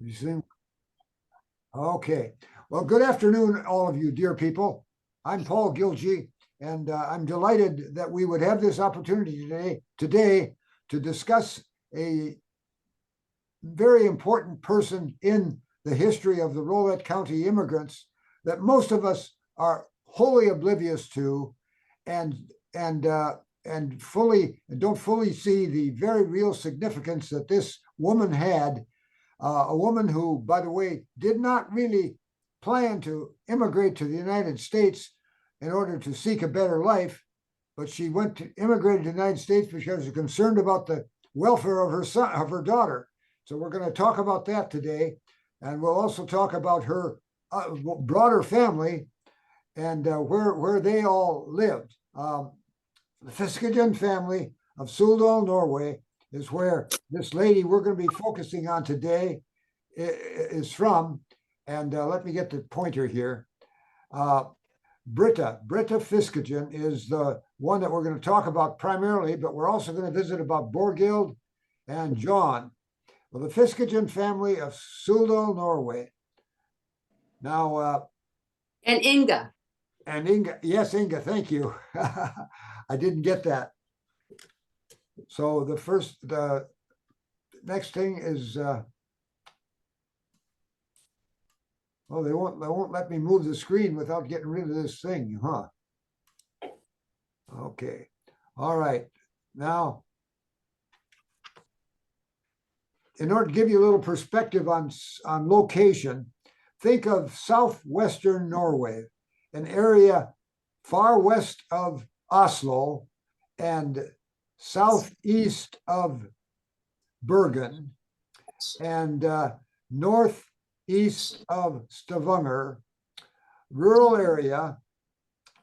You see? Okay. Well, good afternoon, all of you, dear people. I'm Paul Gilgee, and I'm delighted that we would have this opportunity today to discuss a very important person in the history of the Rolette County immigrants that most of us are wholly oblivious to, and don't fully see the very real significance that this woman had. A woman who, by the way, did not really plan to immigrate to the United States in order to seek a better life, but she immigrated to the United States because she was concerned about the welfare of her son, of her daughter. So we're going to talk about that today, and we'll also talk about her broader family and where they all lived. The Fisketjon family of Suldal, Norway, is where this lady we're going to be focusing on today is from. And let me get the pointer here. Brita Fiskejon is the one that we're going to talk about primarily, but we're also going to visit about Borghild and John. Well, the Fisketjon family of Suldal, Norway. Now, and Inga. And Inga, yes, Inga, thank you. I didn't get that. So the next thing is, oh, they won't let me move the screen without getting rid of this thing, huh? Okay, all right. Now, in order to give you a little perspective on location, think of southwestern Norway, an area far west of Oslo and southeast of Bergen and northeast of Stavanger, rural area.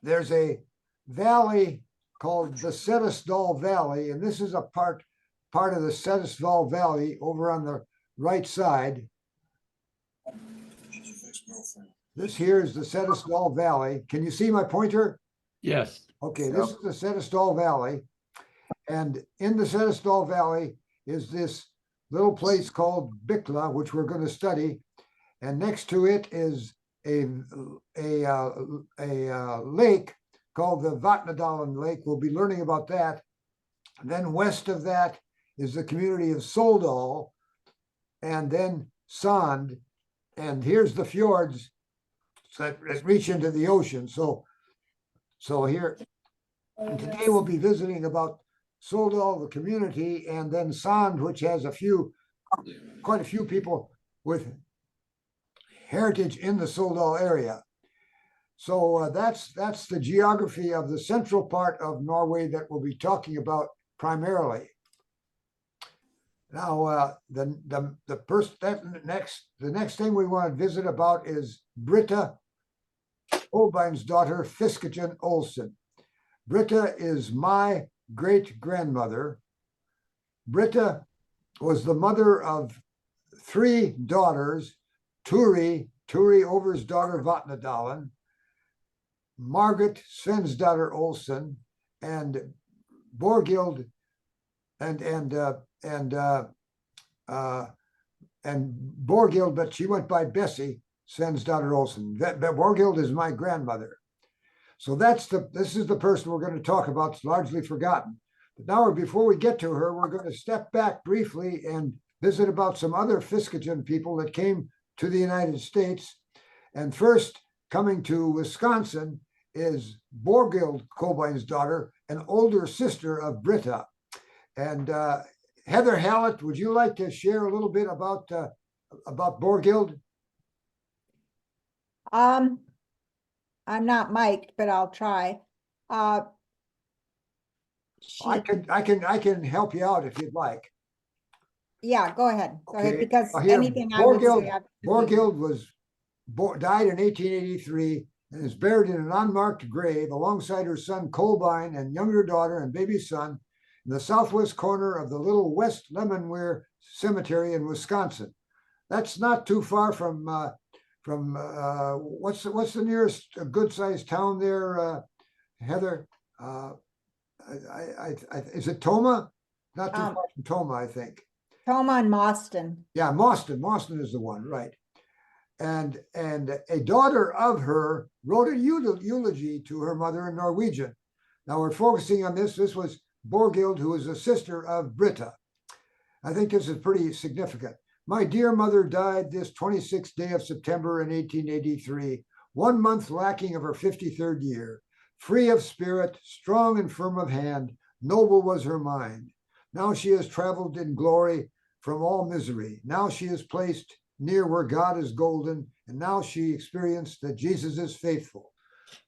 There's a valley called the Setesdal Valley, and this is a part of the Setesdal Valley over on the right side. This here is the Setesdal Valley. Can you see my pointer? Yes. Okay, this is the Setesdal Valley. And in the Setesdal Valley is this little place called Bykla, which we're going to study. And next to it is a lake called the Vatnadalen Lake. We'll be learning about that. Then west of that is the community of Soldal, and then Sand, and here's the fjords that reach into the ocean. So here, today we'll be visiting about Soldal, the community, and then Sand, which has quite a few people with heritage in the Soldal area. So that's the geography of the central part of Norway that we'll be talking about primarily. Now, the next thing we want to visit about is Brita Olbein's daughter, Fiskejon Olsen. Brita is my great-grandmother. Brita was the mother of 3 daughters, Turi Over's daughter, Vatnadalen, Margaret Svensdatter Olsen, and Borghild and Borghild, but she went by Bessie Svensdatter Olsen. Borghild is my grandmother. So this is the person we're going to talk about. It's largely forgotten. But now, before we get to her, we're going to step back briefly and visit about some other Fisketjon people that came to the United States. And first, coming to Wisconsin, is Borghild Kolbein's daughter, an older sister of Brita. And Heather Hallett, would you like to share a little bit about Borghild? I'm not mic'd, but I'll try. I can help you out if you'd like. Yeah, go ahead. Go ahead, Okay. because Here, anything I would say. Borghild died in 1883 and is buried in an unmarked grave alongside her son Kolbein and younger daughter and baby son in the southwest corner of the little West Lemonweir Cemetery in Wisconsin. That's not too far from what's the nearest good-sized town there, Heather? Is it Toma? Not too far from Toma, I think. Toma and Mauston. Yeah, Mauston is the one, right? And a daughter of her wrote a eulogy to her mother in Norwegian. Now we're focusing on this. This was Borghild, who was a sister of Brita. I think this is pretty significant. My dear mother died this 26th day of September in 1883, 1 month lacking of her 53rd year. Free of spirit, strong and firm of hand, noble was her mind. Now she has traveled in glory from all misery. Now she is placed near where God is golden, and now she experienced that Jesus is faithful.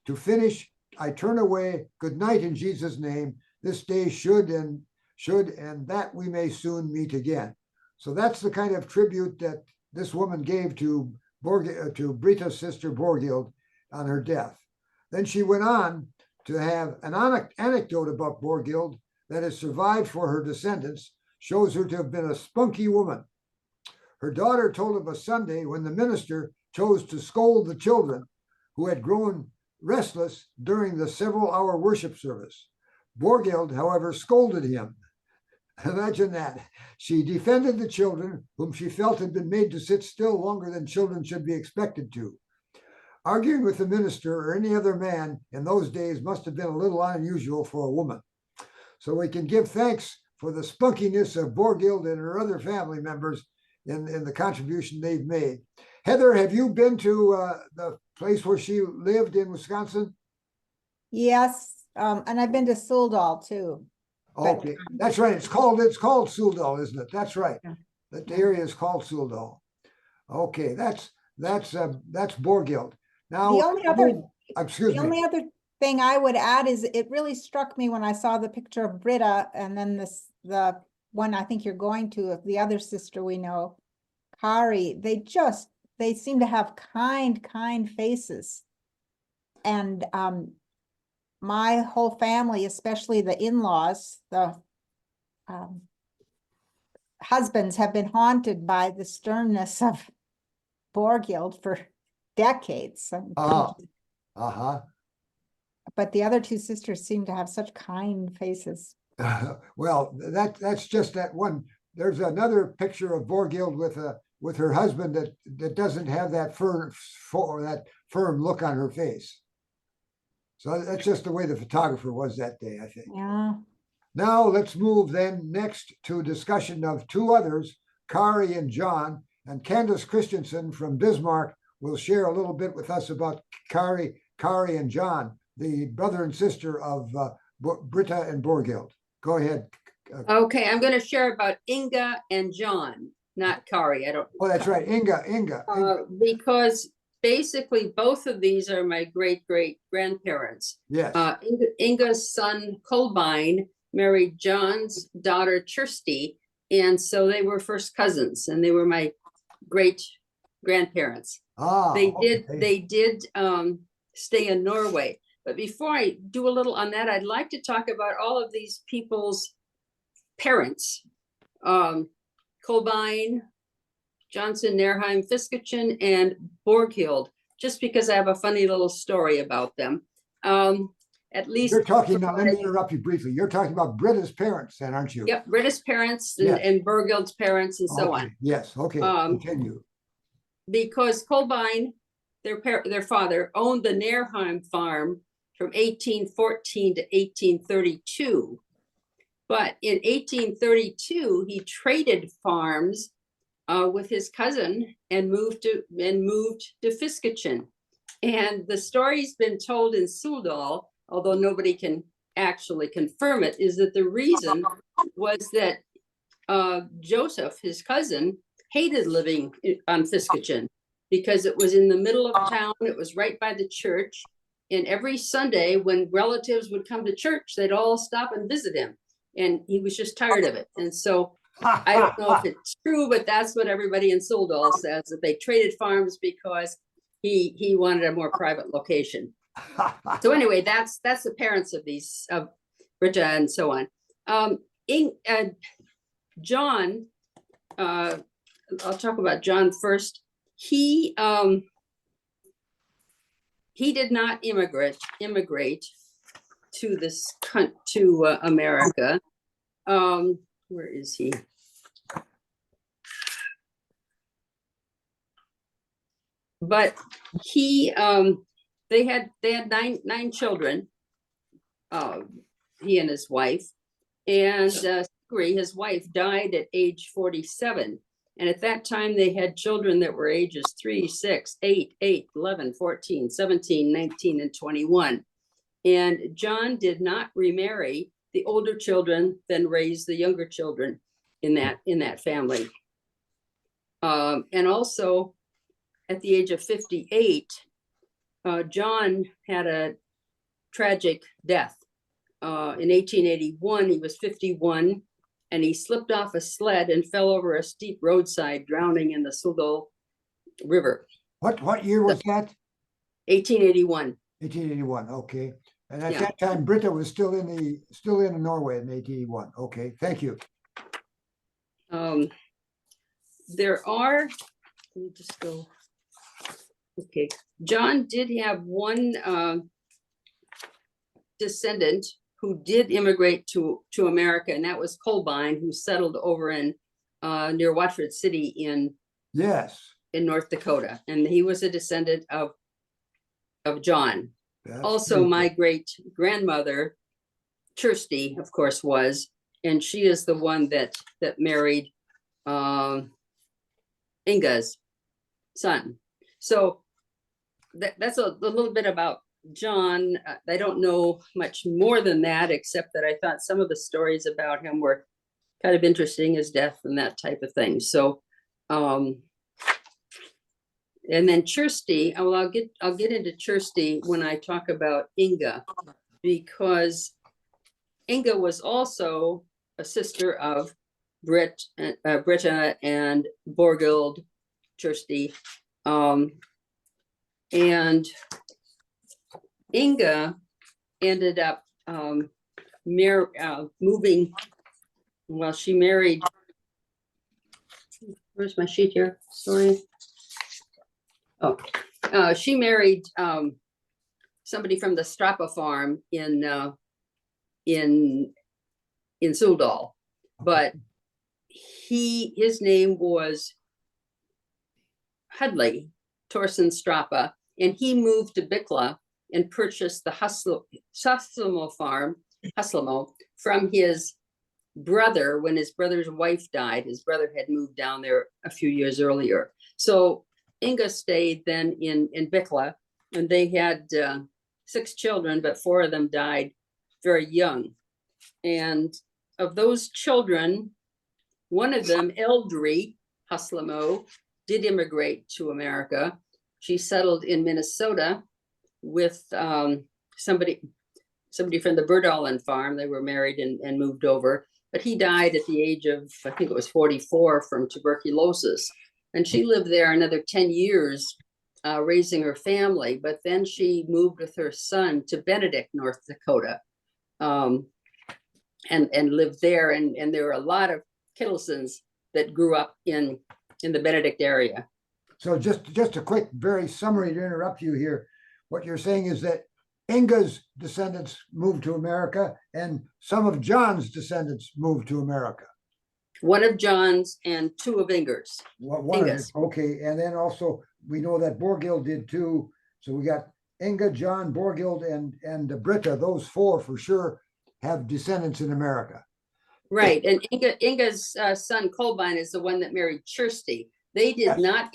To finish, I turn away. Good night in Jesus' name. This day should and that we may soon meet again. So that's the kind of tribute that this woman gave to Brita's sister Borghild on her death. Then she went on to have an anecdote about Borghild that has survived for her descendants, shows her to have been a spunky woman. Her daughter told of a Sunday when the minister chose to scold the children who had grown restless during the several-hour worship service. Borghild, however, scolded him. Imagine that. She defended the children, whom she felt had been made to sit still longer than children should be expected to. Arguing with the minister or any other man in those days must have been a little unusual for a woman. So we can give thanks for the spunkiness of Borghild and her other family members in the contribution they've made. Heather, have you been to the place where she lived in Wisconsin? Yes, and I've been to Soldal too. Okay, that's right. It's called Soldal, isn't it? That's right. Yeah. The area is called Soldal. Okay, that's Borghild. Now, the only other thing I would add is it really struck me when I saw the picture of Brita and then the one I think you're going to of the other sister we know, Kari. They seem to have kind faces, and my whole family, especially the in-laws, the husbands, have been haunted by the sternness of Borghild for decades. Uh-huh. But the other 2 sisters seem to have such kind faces. Well, that's just that one. There's another picture of Borghild with with her husband that doesn't have that firm look on her face. So that's just the way the photographer was that day, I think. Yeah. Now let's move then next to discussion of two others, Kari and John, and Candace Christensen from Bismarck will share a little bit with us about Kari and John, the brother and sister of Brita and Borghild. Go ahead. Okay, I'm going to share about Inga and John, not Kari. I don't. Oh, that's right, Inga. Because basically both of these are my great-great-grandparents. Yes. Inga's son Kolbein married John's daughter Kirsty, and so they were first cousins, and they were my great-grandparents. They did stay in Norway. But before I do a little on that, I'd like to talk about all of these people's parents. Kolbein, Johnson, Nerheim, Fisketjon, and Borghild, just because I have a funny little story about them. At least you're talking now, let me interrupt you briefly. You're talking about Brita's parents then, aren't you? Yep, Brita's parents yes. and Borghild's parents and so on. Yes, okay, continue. Because Kolbein, their father, owned the Nerheim farm from 1814 to 1832. But in 1832, he traded farms with his cousin and moved to Fisketjon. And the story's been told in Suldal, although nobody can actually confirm it, is that the reason was that Joseph, his cousin, hated living on Fisketjon because it was in the middle of town. It was right by the church. And every Sunday when relatives would come to church, they'd all stop and visit him. And he was just tired of it. And so I don't know if it's true, but that's what everybody in Suldal says, that they traded farms because he wanted a more private location. So anyway, that's the parents of these, of Brita and so on. John, I'll talk about John first. He did not immigrate to America. Where is he? But he they had nine children, he and his wife, and Sigrid, his wife, died at age 47. And at that time, they had children that were ages 3, 6, 8, 11, 14, 17, 19, and 21. And John did not remarry. The older children then raised the younger children in that family. And also, at the age of 58, John had a tragic death. In 1881, he was 51, and he slipped off a sled and fell over a steep roadside, drowning in the Suldal River. What year was that? 1881. 1881. Okay. And at that time, Brita was still in Norway in 1881. Okay, thank you. There are. Let me just go. Okay, John did have one descendant who did immigrate to America, and that was Kolbein, who settled over in near Watford City in North Dakota, and he was a descendant of John. That's also my great grandmother, Kirsty, of course, was, and she is the one that married Inga's son. So that's a little bit about John. I don't know much more than that, except that I thought some of the stories about him were kind of interesting, his death and that type of thing. So, and then Kirsty, I'll get into Kirsty when I talk about Inga, because Inga was also a sister of Brita and Borghild, Kirsty, and Inga ended up moving. Well, she married. Where's my sheet here? Sorry. Oh, she married somebody from the Strappa farm in Suldal, but his name was Hudley, Torsten Strappa, and he moved to Bicla and purchased the Hustlemo farm, Hustlemo, from his brother when his brother's wife died. His brother had moved down there a few years earlier. So Inga stayed then in Bicla, and they had 6 children, but 4 of them died very young. And of those children, one of them, Eldry Hustlemo, did immigrate to America. She settled in Minnesota with somebody from the Burdolin farm. They were married and moved over, but he died at the age of, I think it was 44, from tuberculosis. And she lived there another 10 years, raising her family, but then she moved with her son to Benedict, North Dakota, and lived there. And there were a lot of Kittlesons that grew up in the Benedict area. So just a quick, very summary to interrupt you here. What you're saying is that Inga's descendants moved to America and some of John's descendants moved to America. One of John's and 2 of Inga's. Okay, and then also we know that Borghild did too. So we got Inga, John, Borghild, and Brita. Those 4 for sure have descendants in America. Right, and Inga's son Kolbein is the one that married Kirsty. They did not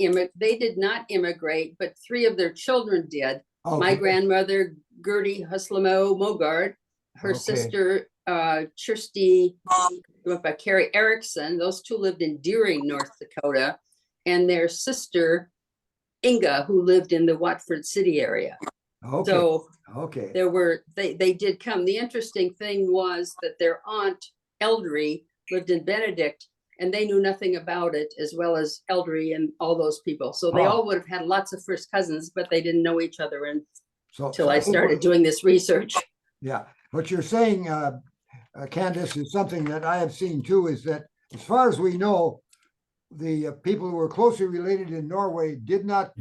immigrate, but 3 of their children did. Okay. My grandmother Gertie Huslemo Mogard, her sister Kirsty by Carrie Erickson. Those 2 lived in Deering, North Dakota, and their sister Inga, who lived in the Watford City area. Okay. So okay, they did come. The interesting thing was that their aunt Eldry lived in Benedict, and they knew nothing about it, as well as Eldry and all those people. So they all would have had lots of first cousins, but they didn't know each other until I started doing this research. Yeah, what you're saying, Candace, is something that I have seen too, is that as far as we know, the people who were closely related in Norway did not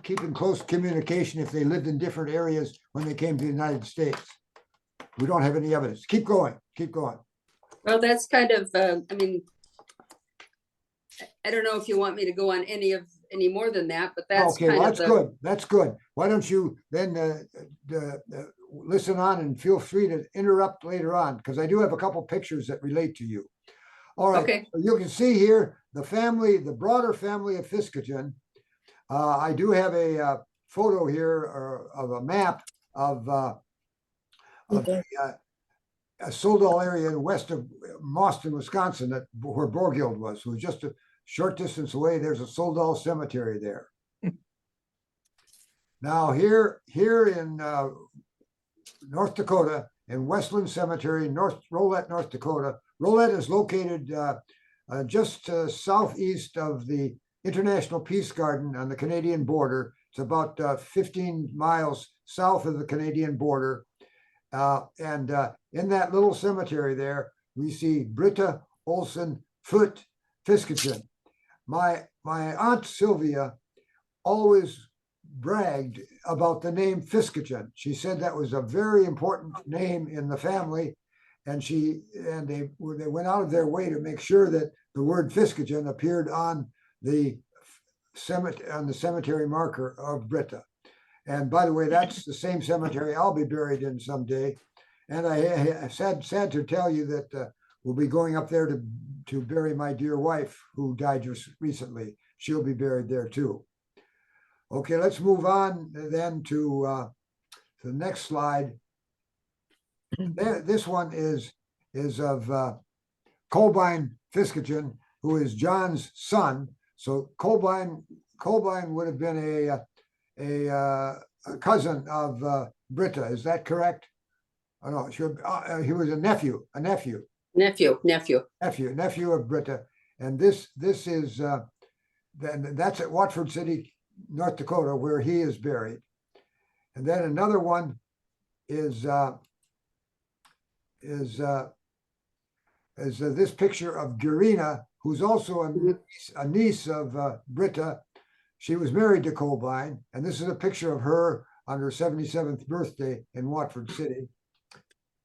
keep in close communication if they lived in different areas when they came to the United States. We don't have any evidence. Keep going. Well, that's kind of, I mean, I don't know if you want me to go on any more than that, but that's okay. Well, that's good. That's good. Why don't you then listen on and feel free to interrupt later on, because I do have a couple pictures that relate to you. All right. Okay. So you can see here the family, the broader family of Fisketjon. I do have a photo here of a map of a Soldal area west of Mauston, Wisconsin, where Borghild was. So just a short distance away, there's a Soldal cemetery there. Now here in North Dakota, in Westland Cemetery, Rolette, North Dakota. Rolette is located just southeast of the International Peace Garden on the Canadian border. It's about 15 miles south of the Canadian border. And in that little cemetery there, we see Brita Olsen Foot Fisketjon. My aunt Sylvia always bragged about the name Fisketjon. She said that was a very important name in the family, and they went out of their way to make sure that the word Fisketjon appeared on the cemetery marker of Brita. And by the way, that's the same cemetery I'll be buried in someday. And I'm sad to tell you that we'll be going up there to bury my dear wife, who died just recently. She'll be buried there too. Okay, let's move on then to the next slide. This one is of Kolbein Fisketjon, who is John's son. So Kolbein would have been a cousin of Brita. Is that correct? Oh no, sure. He was a nephew of Brita. And this is that's at Watford City, North Dakota, where he is buried. And then another one is this picture of Gurina, who's also a niece of Brita. She was married to Kolbein, and this is a picture of her on her 77th birthday in Watford City.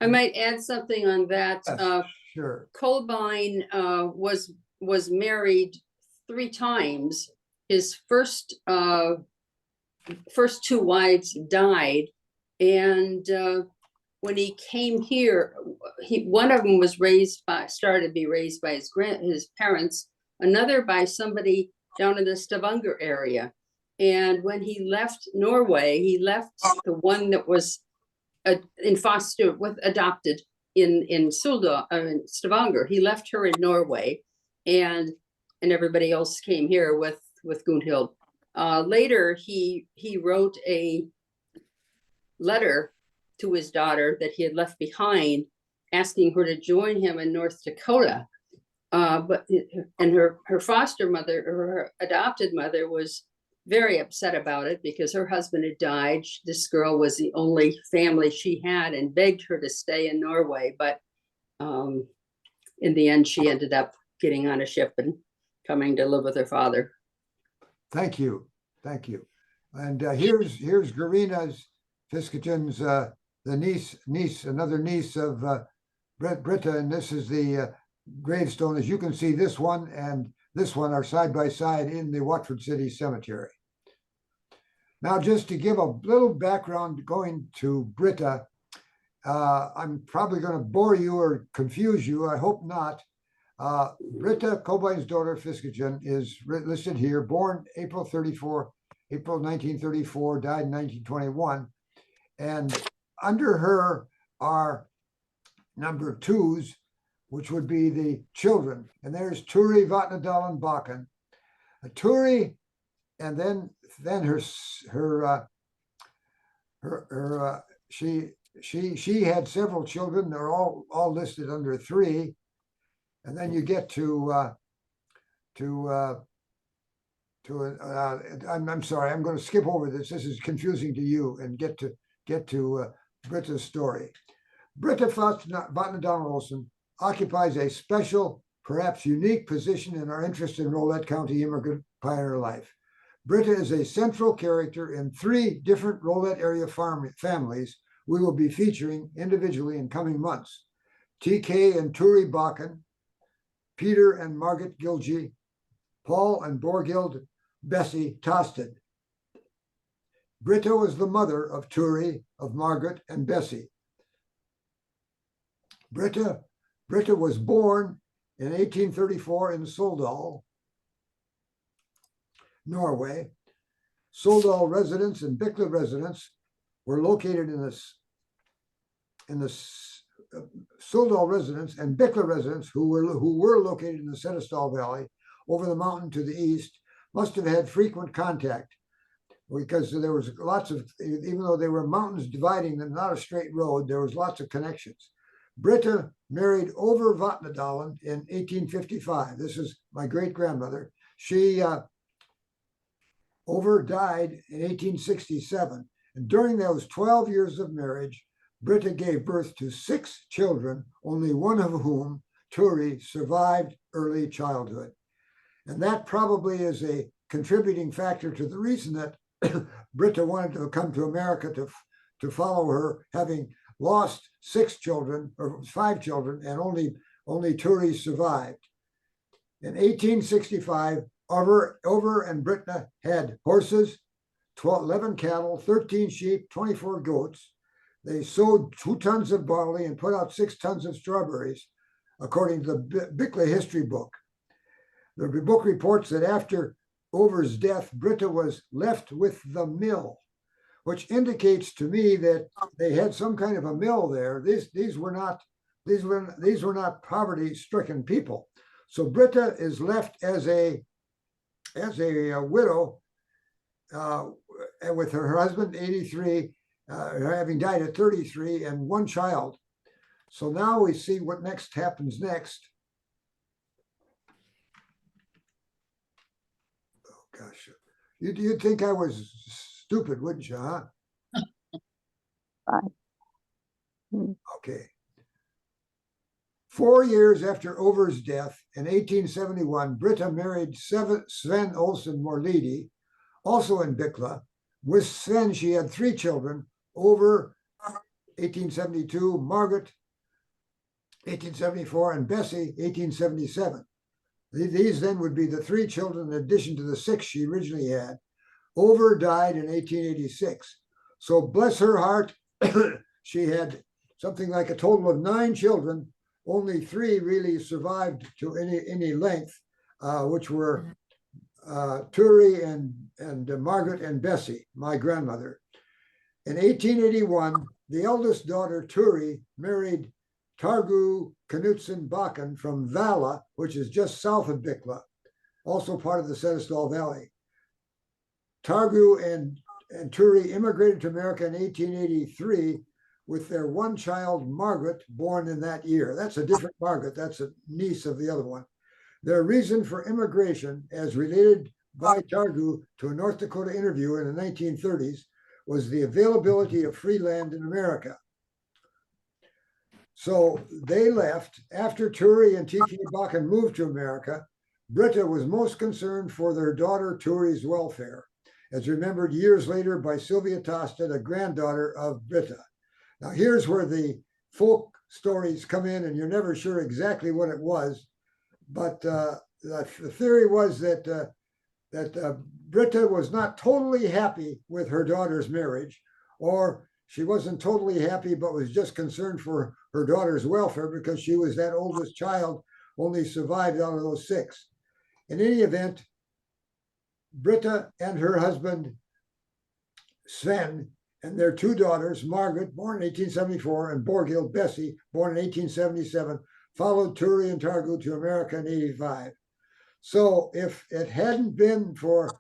I might add something on that. Yes, sure. Kolbein was married 3 times. his first two wives died, and when he came here, one of them was started to be raised by his parents, another by somebody down in the Stavanger area. And when he left Norway, he left the one that was in foster adopted in Stavanger. He left her in Norway, and everybody else came here with Gunhild. Later, he wrote a letter to his daughter that he had left behind, asking her to join him in North Dakota. And her foster mother, or her adopted mother, was very upset about it because her husband had died. This girl was the only family she had, and begged her to stay in Norway. But in the end, she ended up getting on a ship and coming to live with her father. Thank you. Thank you. And here's Garina's Fiskejon's another niece of Brita, and this is the gravestone. As you can see, this one and this one are side by side in the Watford City Cemetery. Now, just to give a little background going to Brita, I'm probably going to bore you or confuse you. I hope not. Brita, Kolbein's daughter, Fiskejon, is listed here, born April 1934, died in 1921. And under her are number twos, which would be the children. And there's Turi, Vatnadal, and Bakken. Turi, and then she had several children. They're all listed under 3. And then you get I'm sorry, I'm going to skip over this. This is confusing to you, and get to Brita's story. Brita Vatnadal Olsen occupies a special, perhaps unique position in our interest in Rolette County immigrant pioneer life. Brita is a central character in 3 different Rolette area families we will be featuring individually in coming months. TK and Turi Bakken, Peter and Margaret Gilgy, Paul and Borghild Bessie Tosted. Brita was the mother of Turi, of Margaret, and Bessie. Brita was born in 1834 in Soldal, Norway. Soldal residence and Bykle residence were located in the Soldal residence and Bykle residence, who were located in the Setesdal Valley over the mountain to the east, must have had frequent contact, because there was lots of, even though there were mountains dividing them, not a straight road, there was lots of connections. Brita married Over Vatnadalen in 1855. This is my great-grandmother. She Over died in 1867. And during those 12 years of marriage, Brita gave birth to 6 children, only one of whom, Turi, survived early childhood. And that probably is a contributing factor to the reason that Brita wanted to come to America to follow her, having lost 6 children, or 5 children, and only Turi survived. In 1865, Over and Brita had horses, 11 cattle, 13 sheep, 24 goats. They sowed 2 tons of barley and put out 6 tons of strawberries, according to the Bykle history book. The book reports that after Over's death, Brita was left with the mill, which indicates to me that they had some kind of a mill there. These were not poverty-stricken people. So Brita is left as a widow with her husband, 83, having died at 33, and 1 child. So now we see what happens next. Oh gosh, you'd think I was stupid, wouldn't you, huh? Okay. 4 years after Over's death in 1871, Brita married Sven Olsen Morlidi, also in Bykle. With Sven, she had 3 children, Over 1872, Margaret 1874, and Bessie 1877. These then would be the 3 children in addition to the 6 she originally had. Over died in 1886. So bless her heart, she had something like a total of 9 children. Only 3 really survived to any length, which were Turi and Margaret and Bessie, my grandmother. In 1881, the eldest daughter, Turi, married Targu Knutsen Bakken from Vala, which is just south of Bikla, also part of the Sedestal Valley. Targu and Turi immigrated to America in 1883 with their 1 child, Margaret, born in that year. That's a different Margaret. That's a niece of the other one. Their reason for immigration, as related by Targu to a North Dakota interview in the 1930s, was the availability of free land in America. So they left. After Turi and T.K. Bakken moved to America, Brita was most concerned for their daughter Turi's welfare, as remembered years later by Sylvia Tosted, a granddaughter of Brita. Now here's where the folk stories come in, and you're never sure exactly what it was, but the theory was that Brita was not totally happy with her daughter's marriage, or she wasn't totally happy, but was just concerned for her daughter's welfare because she was that oldest child, only survived out of those 6. In any event, Brita and her husband, Sven, and their 2 daughters, Margaret, born in 1874, and Borghild, Bessie, born in 1877, followed Turi and Targu to America in 85. So if it hadn't been for,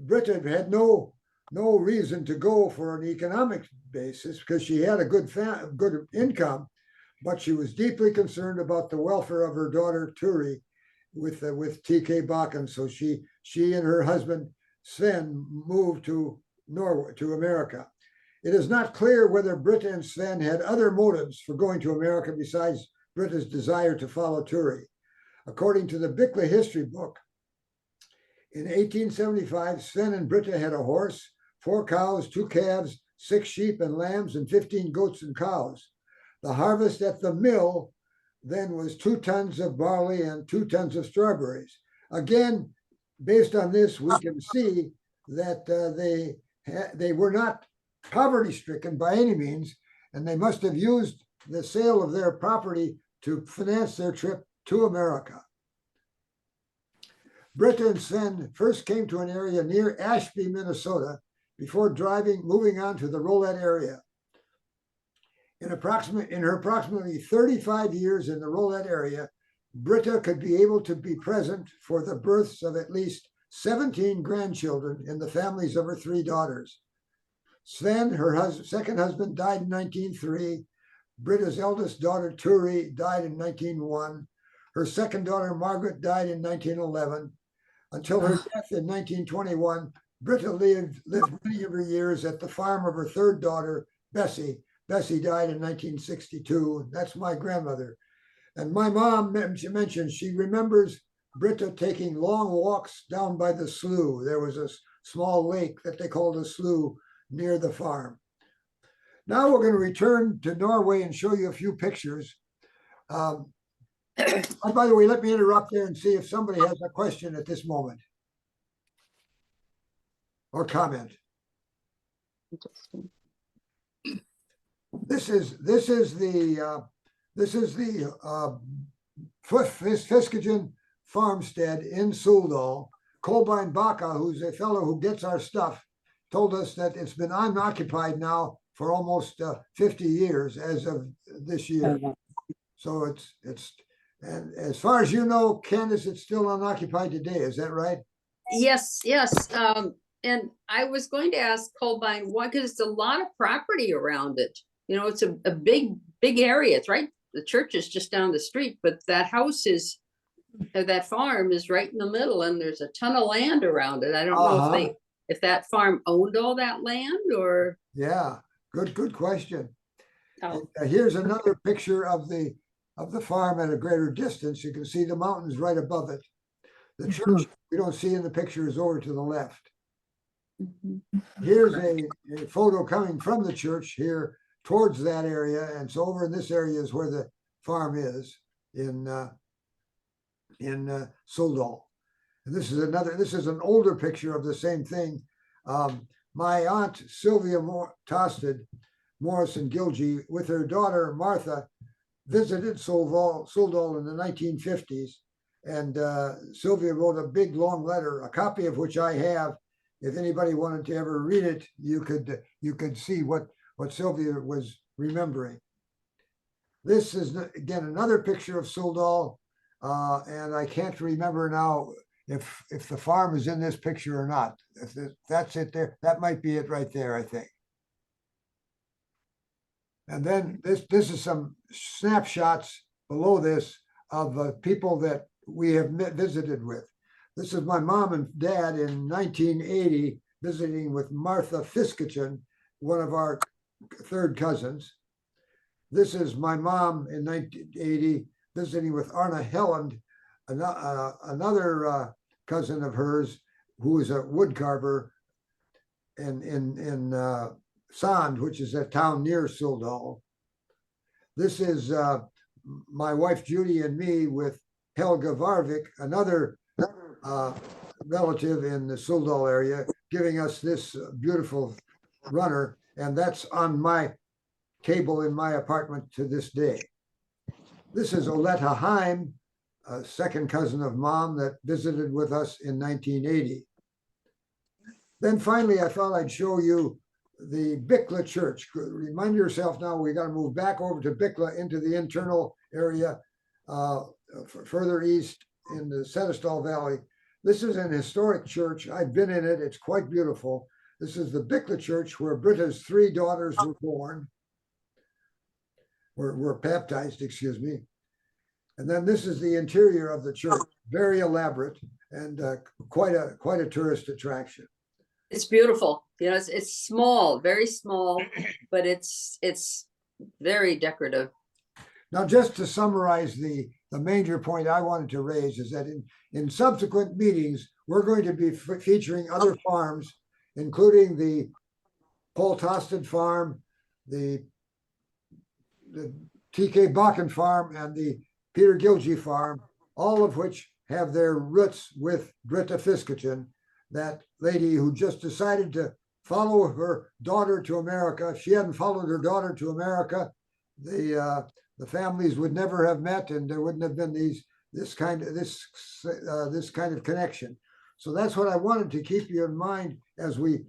Brita had no reason to go for an economic basis because she had a good income, but she was deeply concerned about the welfare of her daughter Turi with T.K. Bakken. So she and her husband Sven moved to Norway, to America. It is not clear whether Brita and Sven had other motives for going to America besides Brita's desire to follow Turi. According to the Bikla history book, in 1875, Sven and Brita had a horse, 4 cows, 2 calves, 6 sheep and lambs, and 15 goats and cows. The harvest at the mill then was 2 tons of barley and 2 tons of strawberries. Again, based on this, we can see that they were not poverty-stricken by any means, and they must have used the sale of their property to finance their trip to America. Brita and Sven first came to an area near Ashby, Minnesota, before moving on to the Rolette area. In her approximately 35 years in the Rolette area, Brita could be able to be present for the births of at least 17 grandchildren in the families of her 3 daughters. Sven, her second husband, died in 1903. Brita's eldest daughter, Turi, died in 1901. Her second daughter, Margaret, died in 1911. Until her death in 1921, Brita lived many of her years at the farm of her 3rd daughter, Bessie. Bessie died in 1962. That's my grandmother. And my mom mentioned she remembers Brita taking long walks down by the slough. There was a small lake that they called a slough near the farm. Now we're going to return to Norway and show you a few pictures. By the way, let me interrupt there and see if somebody has a question at this moment or comment. This is the Fisketjon farmstead in Suldal. Kolbein Baka, who's a fellow who gets our stuff, told us that it's been unoccupied now for almost 50 years as of this year. So and as far as you know, Candace, it's still unoccupied today. Is that right? Yes. And I was going to ask Kolbein why, because it's a lot of property around it. You know, it's a big area. It's right. The church is just down the street, but that house that farm is right in the middle, and there's a ton of land around it. I don't know if that farm owned all that land or. Yeah, good question. Oh. Here's another picture of the farm at a greater distance. You can see the mountains right above it. The church we don't see in the picture is over to the left. Here's a photo coming from the church here towards that area, and so over in this area is where the farm is in in Soldal. And this is an older picture of the same thing. My aunt Sylvia Tosted Morrison Gilgee with her daughter Martha visited Soldal in the 1950s. And Sylvia wrote a big long letter, a copy of which I have. If anybody wanted to ever read it, you could see what Sylvia was remembering. This is again another picture of Soldal, and I can't remember now if the farm is in this picture or not. If that's it there, that might be it right there, I think. And then this is some snapshots below this of people that we have visited with. This is my mom and dad in 1980 visiting with Martha Fiskejon, one of our third cousins. This is my mom in 1980 visiting with Arna Helland, another cousin of hers who is a wood carver in Sand, which is a town near Soldal. This is my wife Judy and me with Helga Varvik, another relative in the Soldal area, giving us this beautiful runner, and that's on my table in my apartment to this day. This is Oleta Heim, a second cousin of mom that visited with us in 1980. Then finally, I thought I'd show you the Bikla Church. Remind yourself now, we got to move back over to Bikla into the internal area further east in the Senestal Valley. This is an historic church. I've been in it. It's quite beautiful. This is the Bikla Church where Brita's three daughters were born, were baptized, excuse me. And then this is the interior of the church, very elaborate and quite a tourist attraction. It's beautiful. You know, it's small, very small, but it's very decorative. Now, just to summarize the major point I wanted to raise is that in subsequent meetings, we're going to be featuring other farms, including the Paul Tosted farm, the T.K. Bakken farm, and the Peter Gilgee farm, all of which have their roots with Brita Fiskejon, that lady who just decided to follow her daughter to America. If she hadn't followed her daughter to America, the families would never have met, and there wouldn't have been this kind of connection. So that's what I wanted to keep you in mind as we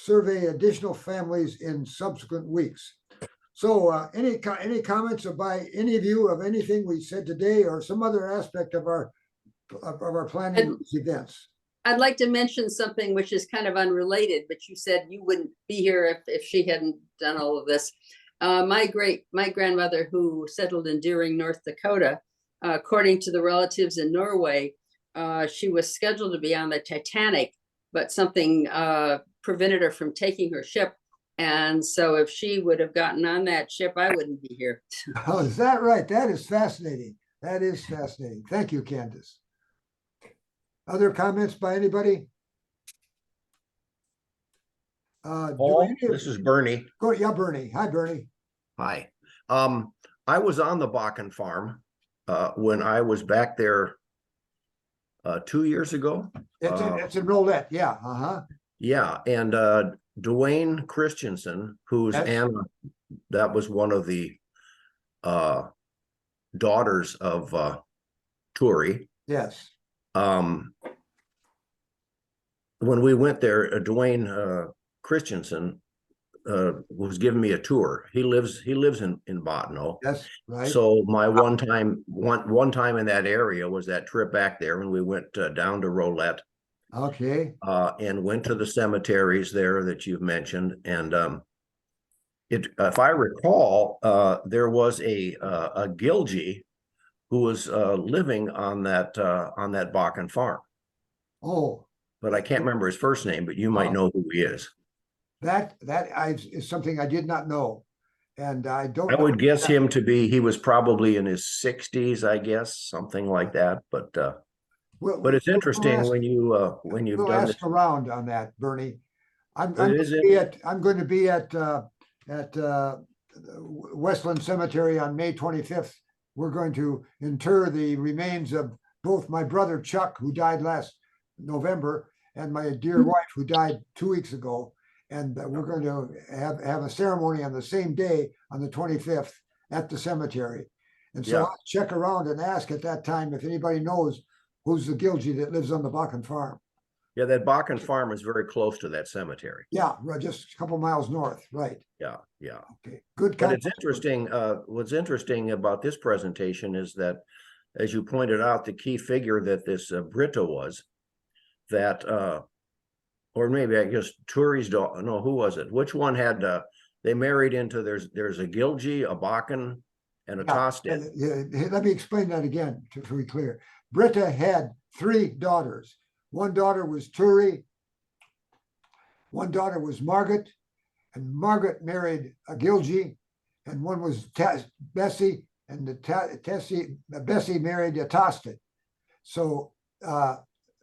survey additional families in subsequent weeks. So any comments by any of you of anything we said today or some other aspect of our planning events? I'd like to mention something which is kind of unrelated, but you said you wouldn't be here if she hadn't done all of this. My grandmother, who settled in Deering, North Dakota, according to the relatives in Norway, she was scheduled to be on the Titanic, but something prevented her from taking her ship. And so if she would have gotten on that ship, I wouldn't be here. Oh, is that right? That is fascinating. That is fascinating. Thank you, Candace. Other comments by anybody? This is Bernie. Go, yeah, Bernie. Hi, Bernie. Hi. I was on the Bakken farm when I was back there 2 years ago. It's in Rolette, yeah. Yeah, and Dwayne Christensen, who's Anna, that was one of the daughters of Turi. Yes. When we went there, Dwayne Christensen was giving me a tour. He lives in Botno. Yes, right. So my one time in that area was that trip back there when we went down to Rolette. Okay. And went to the cemeteries there that you've mentioned. And if I recall, there was a Gilgee who was living on that Bakken farm. Oh. But I can't remember his first name, but you might know who he is. That is something I did not know. And I don't I would guess him to be, he was probably in his 60s, I guess, something like that. But it's interesting when you've done ask around on that, Bernie. I'm going to be at Westland Cemetery on May 25th. We're going to inter the remains of both my brother Chuck, who died last November, and my dear wife, who died 2 weeks ago. And we're going to have a ceremony on the same day, on the 25th, at the cemetery. And so Yeah. I'll check around and ask at that time if anybody knows who's the Gilgy that lives on the Bakken farm. Yeah, that Bakken farm is very close to that cemetery. Yeah, right, just a couple miles north, right? Yeah, yeah. Okay, good. But it's interesting, what's interesting about this presentation is that, as you pointed out, the key figure that this Brita was, that, or maybe I guess Turi's daughter, no, who was it? Which one had, they married into, there's a Gilgy, a Bakken, and a Tosted. Yeah, let me explain that again to be clear. Brita had 3 daughters. One daughter was Turi, one daughter was Margaret, and Margaret married a Gilgy, and one was Bessie, and Bessie married a Tosted. So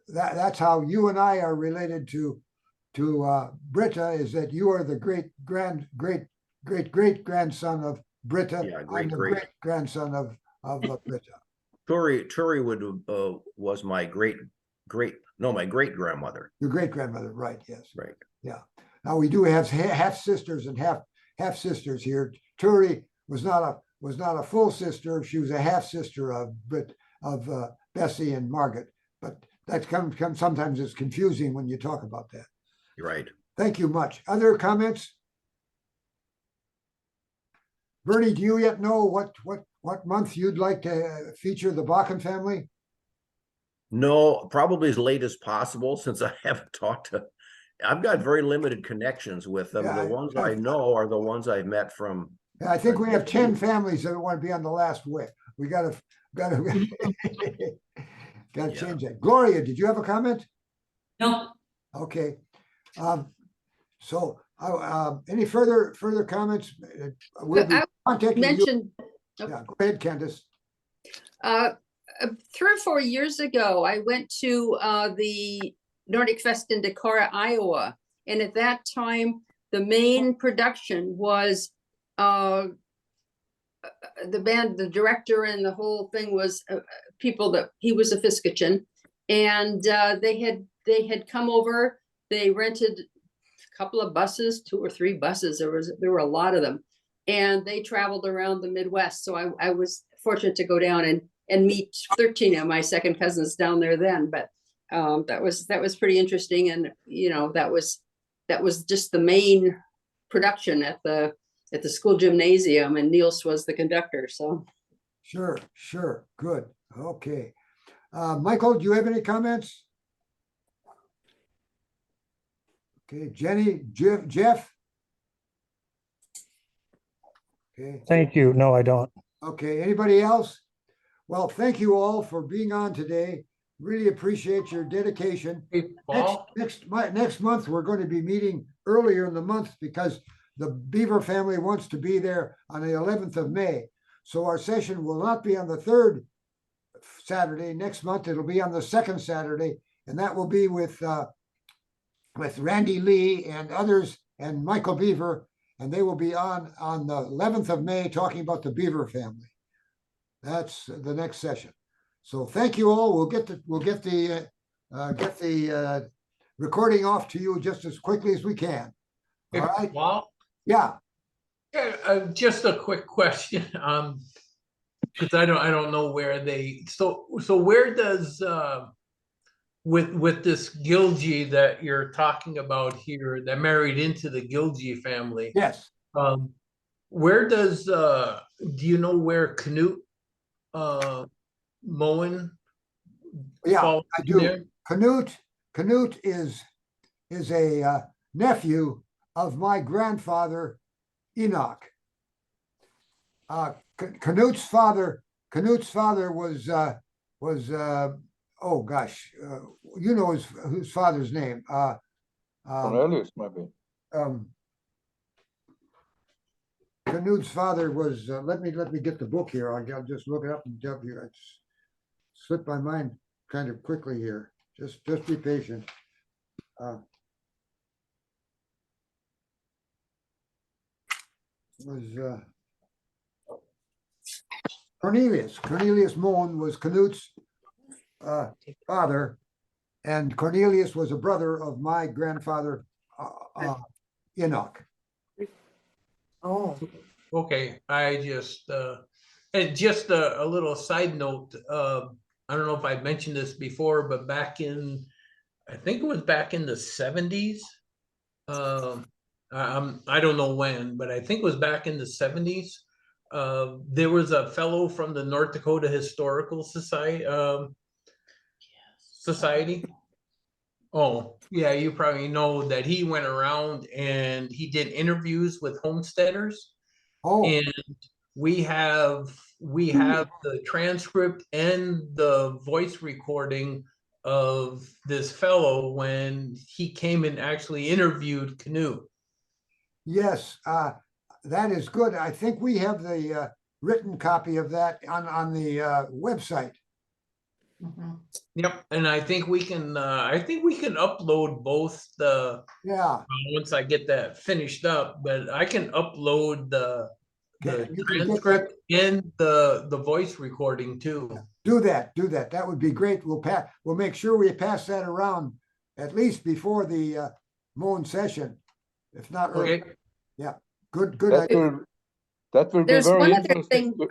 that's how you and I are related to Brita, is that you are the great grandson of Brita. Yeah, I'm the great grandson of Brita. Turi was my great grandmother. Your great grandmother, right? Yes. Right. Yeah. Now we do have half sisters and half sisters here. Turi was not a full sister. She was a half sister of Bessie and Margaret. But that comes sometimes it's confusing when you talk about that. You're right. Thank you much. Other comments? Bernie, do you yet know what month you'd like to feature the Bakken family? No, probably as late as possible, since I haven't talked to, I've got very limited connections with them. Yeah, The ones I know are the ones I've met from. I think we have 10 families that want to be on the last week. We gotta change that. Gloria, did you have a comment? No. Okay. So any further comments? We'll be contacting you. Mentioned, Yeah, go ahead, Candace. 3 or 4 years ago, I went to the Nordic Fest in Decorah, Iowa. And at that time, the main production was the band, the director and the whole thing was people that he was a Fisketjon. And they had come over, they rented a couple of buses, 2 or 3 buses. There were a lot of them. And they traveled around the Midwest. So I was fortunate to go down and meet 13 of my second cousins down there then. But that was pretty interesting. And, you know, that was just the main production at the school gymnasium, and Niels was the conductor. So Sure. Good. Okay. Michael, do you have any comments? Okay, Jenny, Jeff? Okay. Thank you. No, I don't. Okay, anybody else? Well, thank you all for being on today. Really appreciate your dedication. Hey, Paul? Next month, we're going to be meeting earlier in the month because the Beaver family wants to be there on the 11th of May. So our session will not be on the 3rd Saturday next month. It'll be on the 2nd Saturday, and that will be with Randy Lee and others and Michael Beaver, and they will be on the 11th of May talking about the Beaver family. That's the next session. So thank you all. We'll get the recording off to you just as quickly as we can. All right. Paul? Yeah. Just a quick question, because I don't know where they. So where does with this Gilgy that you're talking about here, that married into the Gilgy family? Yes. Where does do you know where Knut Moen? Yeah, I do. There? Knut is a nephew of my grandfather Enoch. Knut's father was oh gosh, you know his father's name. Cornelius, maybe. Knut's father was. Let me get the book here. I'll just look it up and tell you. It's slipped my mind kind of quickly here. Just be patient. Was Cornelius Mohn was Knut's father, and Cornelius was a brother of my grandfather, Enoch. Oh, Okay, I just, and just a little side note, I don't know if I've mentioned this before, but back in, I think it was back in the 70s. I don't know when, but I think it was back in the 70s. There was a fellow from the North Dakota Historical Society. Oh, yeah, you probably know that he went around and he did interviews with homesteaders. Oh, And we have the transcript and the voice recording of this fellow when he came and actually interviewed Canoe. yes, that is good. I think we have the written copy of that on the website. mhm. Yep, and I think we can upload both Yeah. once I get that finished up, but I can upload the Okay, you can get that. transcript and the voice recording too. Do that. That would be great. We'll make sure we pass that around at least before the Moan session, if not early. Okay, Good That idea. will be There's very one other interesting thing.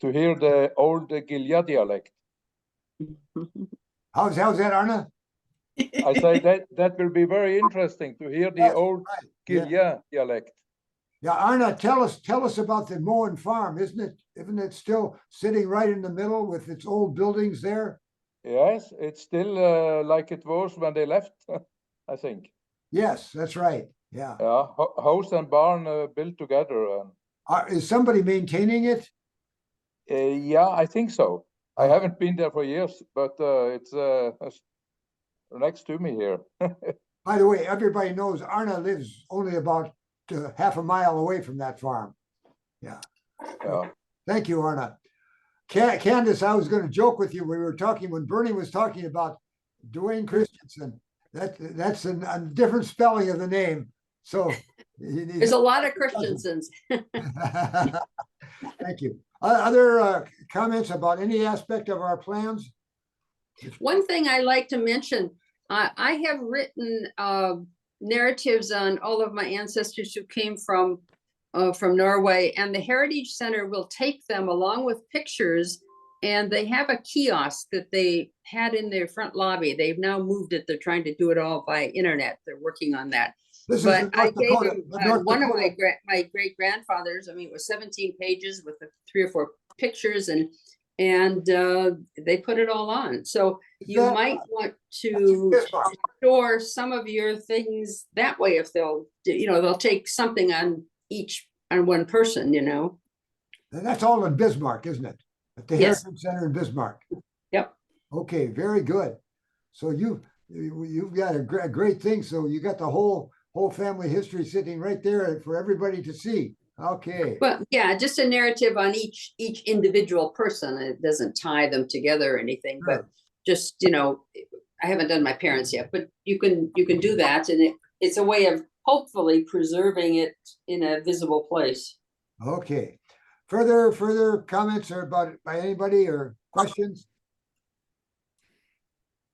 to hear the old Gilja dialect. How's that, Arna? I say that will be very interesting to hear the Yes, old right, yeah. Gilja dialect. Yeah, Arna, tell us about the Moen farm, isn't it still sitting right in the middle with its old buildings there? Yes, it's still like it was when they left, I think. Yes, that's right. Yeah. Yeah, house and barn built together. Is somebody maintaining it? Yeah, I think so. I haven't been there for years, but it's next to me here. By the way, everybody knows Arna lives only about half a mile away from that farm. Yeah. Yeah. Thank you, Arna. Candace, I was going to joke with you. We were talking when Bernie was talking about Dwayne Christensen. That's a different spelling of the name. So There's a lot of Christiansens. Thank you. Other comments about any aspect of our plans? One thing I like to mention, I have written narratives on all of my ancestors who came from Norway, and the Heritage Center will take them along with pictures, and they have a kiosk that they had in their front lobby. They've now moved it. They're trying to do it all by internet. They're working on that. This But is I North gave Dakota. him one of my great grandfathers. I mean, it was 17 pages with 3 or 4 pictures, and they put it all on. So you might want to store some of your things that way if they'll take something on one person, And that's all in Bismarck, isn't it? At the Yes. Heritage Center in Bismarck. Yep. Okay, very good. So you've got a great thing. So you got the whole family history sitting right there for everybody to see. Okay. Well, yeah, just a narrative on each individual person. It doesn't tie them together or anything, but Sure. just, I haven't done my parents yet, but you can do that, and it's a way of hopefully preserving it in a visible place. Okay. Further comments or by anybody or questions?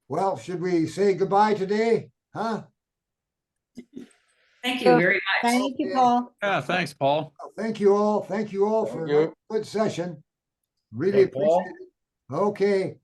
Well, should we say goodbye today? Huh? Thank you very much. Thank you, Okay. Paul. Yeah, thanks, Paul. Thank you all. Thank you all Thank for you. a good session. Really Hey, appreciate Paul? it. Okay.